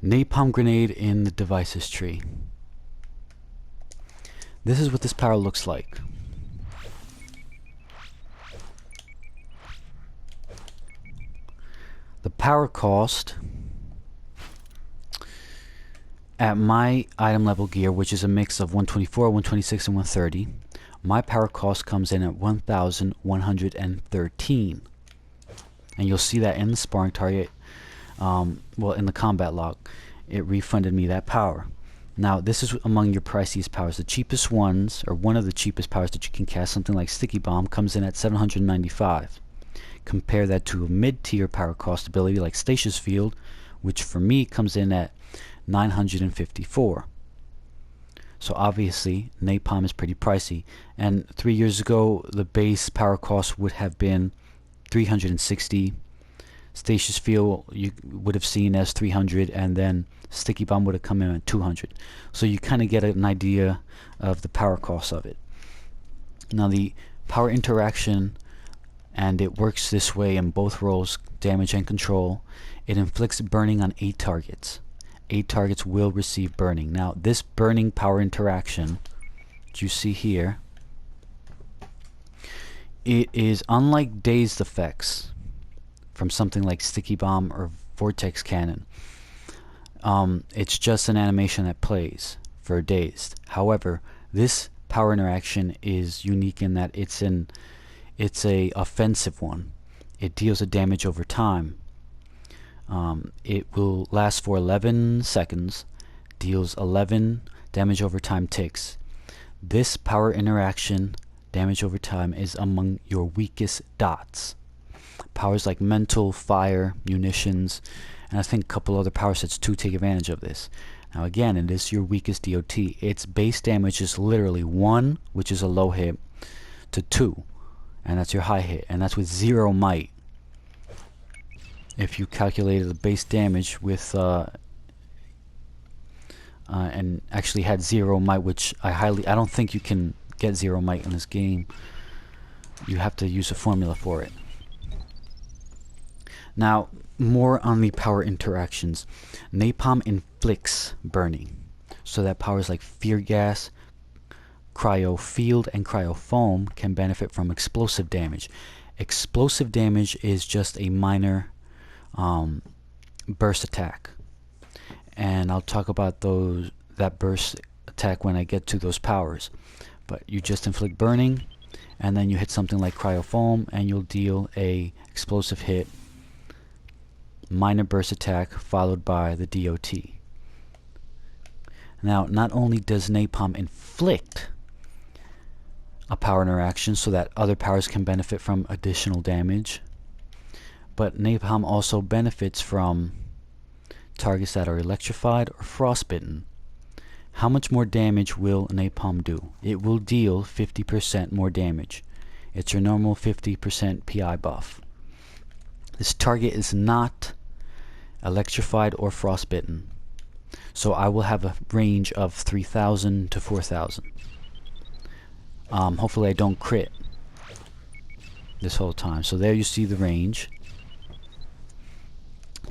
Napalm grenade in the devices tree. This is what this power looks like. The power cost at my item level gear, which is a mix of 124, 126, and 130, my power cost comes in at 1,113. And you'll see that in the sparring target, well, in the combat log, it refunded me that power. Now, this is among your priciest powers. The cheapest ones, or one of the cheapest powers that you can cast, something like Sticky Bomb, comes in at 795. Compare that to a mid-tier power cost ability like Stasis Field, which for me comes in at 954. So obviously, Napalm is pretty pricey. And 3 years ago, the base power cost would have been 360. Stasis Field you would have seen as 300, and then Sticky Bomb would have come in at 200. So you kind of get an idea of the power cost of it. Now the power interaction, and it works this way in both roles, damage and control. It inflicts burning on 8 targets. 8 targets will receive burning. Now this burning power interaction that you see here, it is unlike dazed effects from something like Sticky Bomb or Vortex Cannon. It's just an animation that plays for dazed. However, this power interaction is unique in that it's a offensive one. It deals a damage over time. It will last for 11 seconds, deals 11 damage over time ticks. This power interaction, damage over time, is among your weakest dots. Powers like mental, fire, munitions, and I think a couple other power sets too take advantage of this. Now again, it is your weakest DOT. Its base damage is literally 1, which is a low hit, to 2, and that's your high hit, and that's with 0 might. If you calculated the base damage with and actually had 0 might, which I don't think you can get 0 might in this game. You have to use a formula for it. Now, more on the power interactions. Napalm inflicts burning. So that powers like Fear Gas, Cryo Field, and Cryo Foam can benefit from explosive damage. Explosive damage is just a minor burst attack. And I'll talk about that burst attack when I get to those powers. But you just inflict burning, and then you hit something like Cryo Foam, and you'll deal a explosive hit, minor burst attack, followed by the DOT. Now, not only does Napalm inflict a power interaction so that other powers can benefit from additional damage, but Napalm also benefits from targets that are electrified or frostbitten. How much more damage will Napalm do? It will deal 50% more damage. It's your normal 50% PI buff. This target is not electrified or frostbitten, so I will have a range of 3,000 to 4,000. Hopefully I don't crit this whole time. So there you see the range.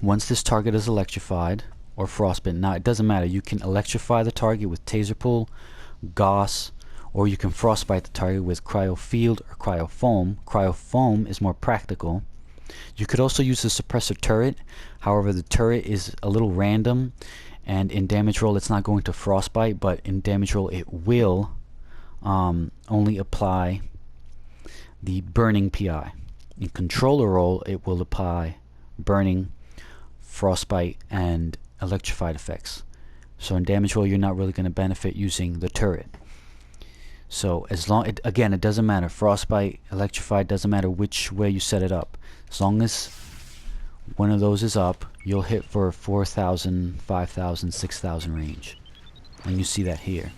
Once this target is electrified or frostbitten, now it doesn't matter, you can electrify the target with Taser Pull, Gauss, or you can frostbite the target with Cryo Field or Cryo Foam. Cryo Foam is more practical. You could also use the suppressor turret. However, the turret is a little random, and in damage roll it's not going to frostbite, but in damage roll it will only apply the burning PI. In controller roll it will apply burning, frostbite, and electrified effects. So in damage roll you're not really going to benefit using the turret. So as long, again, it doesn't matter, frostbite, electrified, doesn't matter which way you set it up. As long as one of those is up, you'll hit for 4,000, 5,000, 6,000 range. And you see that here.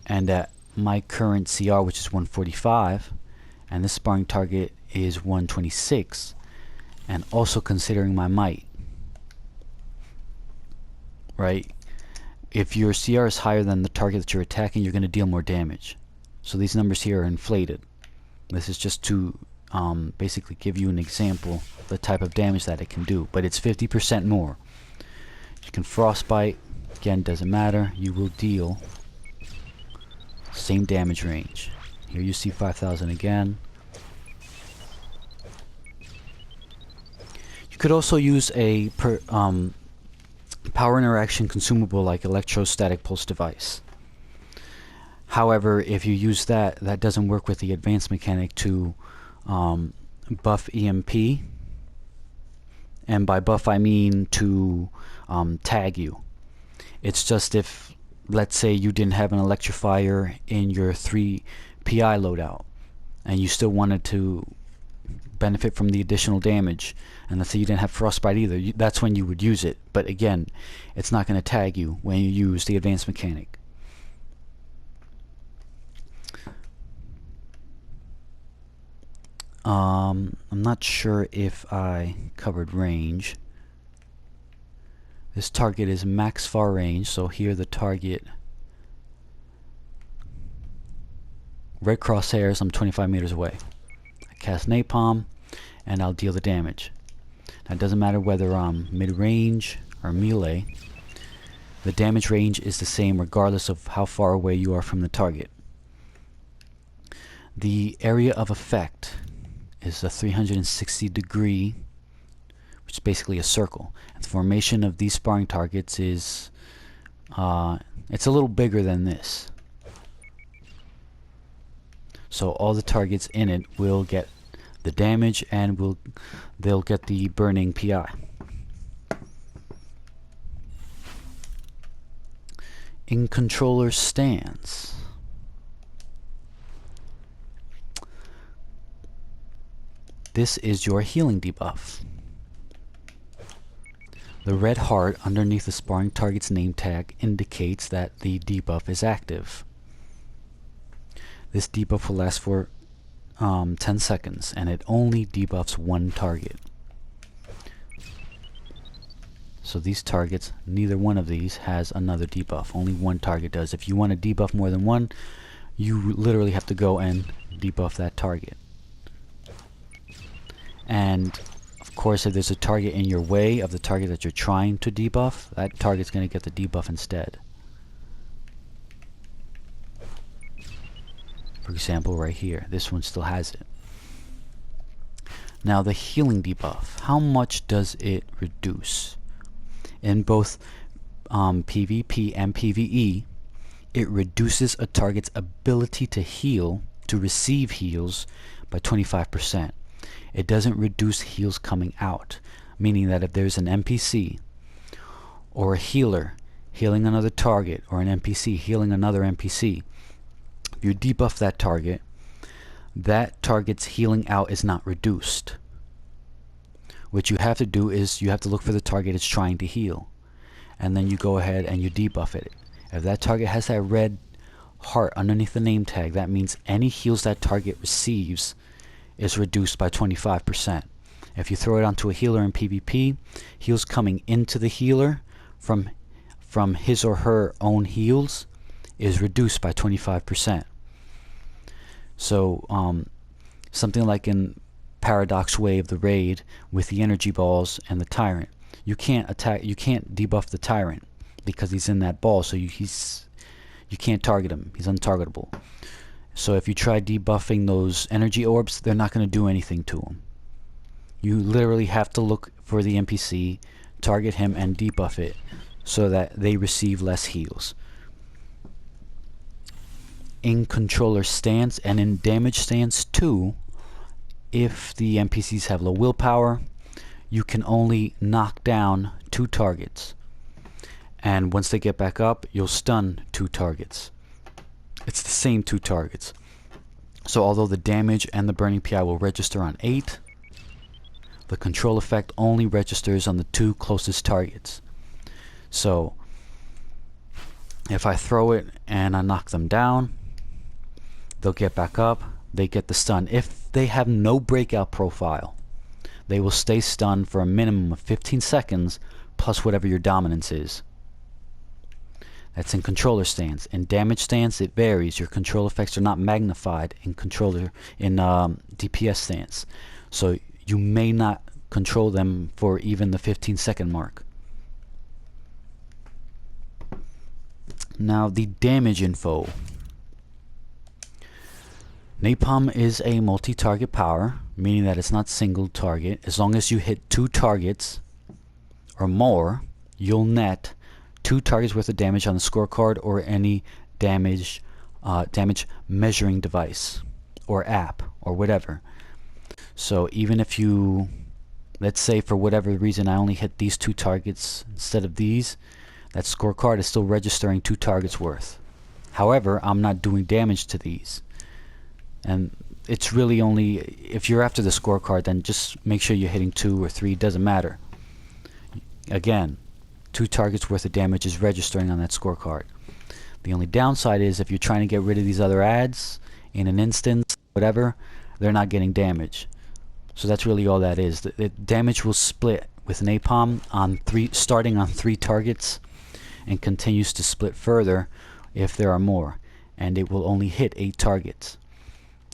And at my current CR, which is 145, and this sparring target is 126, and also considering my might, right? If your CR is higher than the target that you're attacking, you're going to deal more damage. So these numbers here are inflated. This is just to basically give you an example the type of damage that it can do, but it's 50% more. You can frostbite, again, doesn't matter, you will deal same damage range. Here you see 5,000 again. You could also use a power interaction consumable like electrostatic pulse device. However, if you use that, that doesn't work with the advanced mechanic to buff EMP, and by buff I mean to tag you. It's just if, let's say, you didn't have an electrifier in your 3 PI loadout and you still wanted to benefit from the additional damage, and let's say you didn't have frostbite either, that's when you would use it. But again, it's not going to tag you when you use the advanced mechanic. I'm not sure if I covered range. This target is max far range, so here the target, red crosshairs, I'm 25 meters away. I cast Napalm and I'll deal the damage. Now it doesn't matter whether I'm mid-range or melee, the damage range is the same regardless of how far away you are from the target. The area of effect is a 360 degree, which is basically a circle. And the formation of these sparring targets is it's a little bigger than this. So all the targets in it will get the damage and they'll get the burning PI. In controller stance, this is your healing debuff. The red heart underneath the sparring target's name tag indicates that the debuff is active. This debuff will last for 10 seconds, and it only debuffs one target. So these targets, neither one of these has another debuff. Only one target does. If you want to debuff more than one, you literally have to go and debuff that target. And of course, if there's a target in your way of the target that you're trying to debuff, that target's going to get the debuff instead. For example, right here, this one still has it. Now the healing debuff, how much does it reduce? In both PvP and PvE, it reduces a target's ability to heal, to receive heals, by 25%. It doesn't reduce heals coming out, meaning that if there's an NPC or a healer healing another target, or an NPC healing another NPC, if you debuff that target's healing out is not reduced. What you have to do is you have to look for the target it's trying to heal, and then you go ahead and you debuff it. If that target has that red heart underneath the name tag, that means any heals that target receives is reduced by 25%. If you throw it onto a healer in PvP, heals coming into the healer from his or her own heals is reduced by 25%. So something like in Paradox Wave, the raid with the energy balls and the tyrant, you can't debuff the tyrant because he's in that ball, so you can't target him. He's untargetable. So if you try debuffing those energy orbs, they're not going to do anything to him. You literally have to look for the NPC, target him, and debuff it so that they receive less heals. In controller stance and in damage stance too, if the NPCs have low willpower, you can only knock down 2 targets. And once they get back up, you'll stun 2 targets. It's the same 2 targets. So although the damage and the burning PI will register on 8, the control effect only registers on the 2 closest targets. So if I throw it and I knock them down, they'll get back up, they get the stun. If they have no breakout profile, they will stay stunned for a minimum of 15 seconds plus whatever your dominance is. That's in controller stance. In damage stance, it varies. Your control effects are not magnified in DPS stance, so you may not control them for even the 15-second mark. Now the damage info. Napalm is a multi-target power, meaning that it's not single target. As long as you hit 2 targets or more, you'll net 2 targets worth of damage on the scorecard or any damage measuring device or app or whatever. So even if you, let's say for whatever reason I only hit these 2 targets instead of these, that scorecard is still registering 2 targets worth. However, I'm not doing damage to these. And it's really only, if you're after the scorecard, then just make sure you're hitting 2 or 3, doesn't matter. Again, 2 targets worth of damage is registering on that scorecard. The only downside is if you're trying to get rid of these other ads in an instance, whatever, they're not getting damage. So that's really all that is. The damage will split with Napalm on starting on 3 targets and continues to split further if there are more. And it will only hit 8 targets.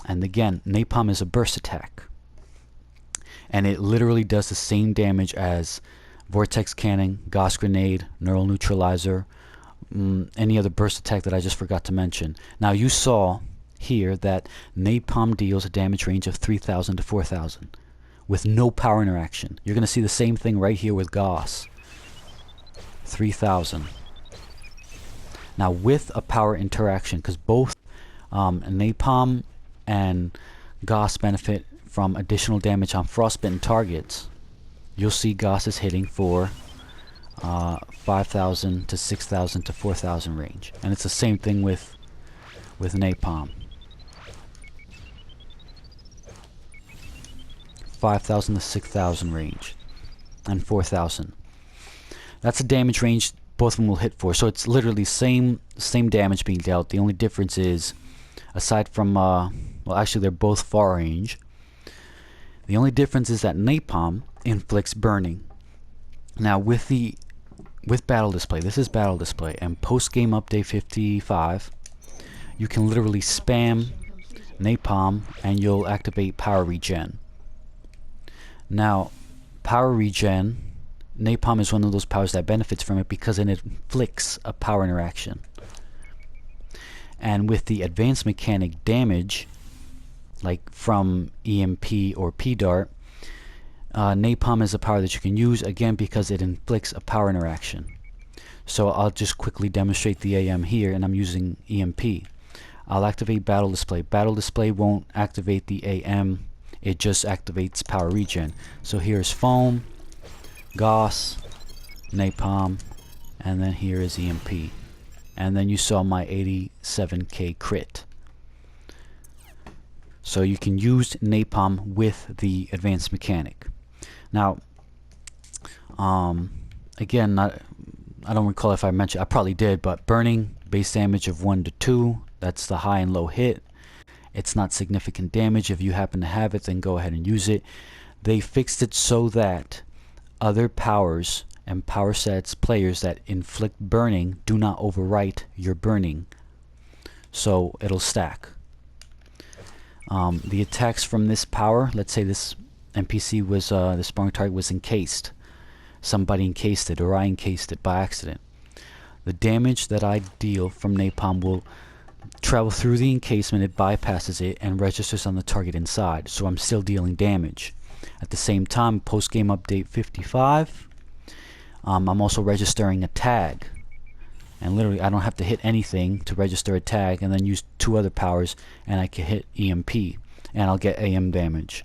And again, Napalm is a burst attack. And it literally does the same damage as Vortex Cannon, Gauss Grenade, Neural Neutralizer, any other burst attack that I just forgot to mention. Now you saw here that Napalm deals a damage range of 3,000 to 4,000 with no power interaction. You're going to see the same thing right here with Gauss. 3,000. Now with a power interaction, because both Napalm and Gauss benefit from additional damage on frostbitten targets, you'll see Gauss is hitting for 5,000 to 6,000 to 4,000 range, and it's the same thing with Napalm. 5,000 to 6,000 range, and 4,000. That's a damage range both of them will hit for. So it's literally same damage being dealt. The only difference is, aside from well, actually they're both far range. The only difference is that Napalm inflicts burning. Now with battle display, this is battle display, and post game update 55, you can literally spam Napalm and you'll activate power regen. Now power regen, Napalm is one of those powers that benefits from it because it inflicts a power interaction. And with the advanced mechanic damage, like from EMP or PDART, Napalm is a power that you can use, again, because it inflicts a power interaction. So I'll just quickly demonstrate the AM here, and I'm using EMP. I'll activate battle display. Battle display won't activate the AM, it just activates power regen. So here's foam, Gauss, Napalm, and then here is EMP. And then you saw my 87k crit. So you can use Napalm with the advanced mechanic. Now, again, I don't recall if I mentioned, I probably did, but burning, base damage of 1 to 2, that's the high and low hit. It's not significant damage. If you happen to have it, then go ahead and use it. They fixed it so that other powers and power sets players that inflict burning do not overwrite your burning, so it'll stack. The attacks from this power, let's say this NPC was, the sparring target was encased. Somebody encased it, or I encased it by accident. The damage that I deal from Napalm will travel through the encasement, it bypasses it, and registers on the target inside, so I'm still dealing damage. At the same time, post-game update 55, I'm also registering a tag. And literally, I don't have to hit anything to register a tag, and then use 2 other powers, and I can hit EMP, and I'll get AM damage.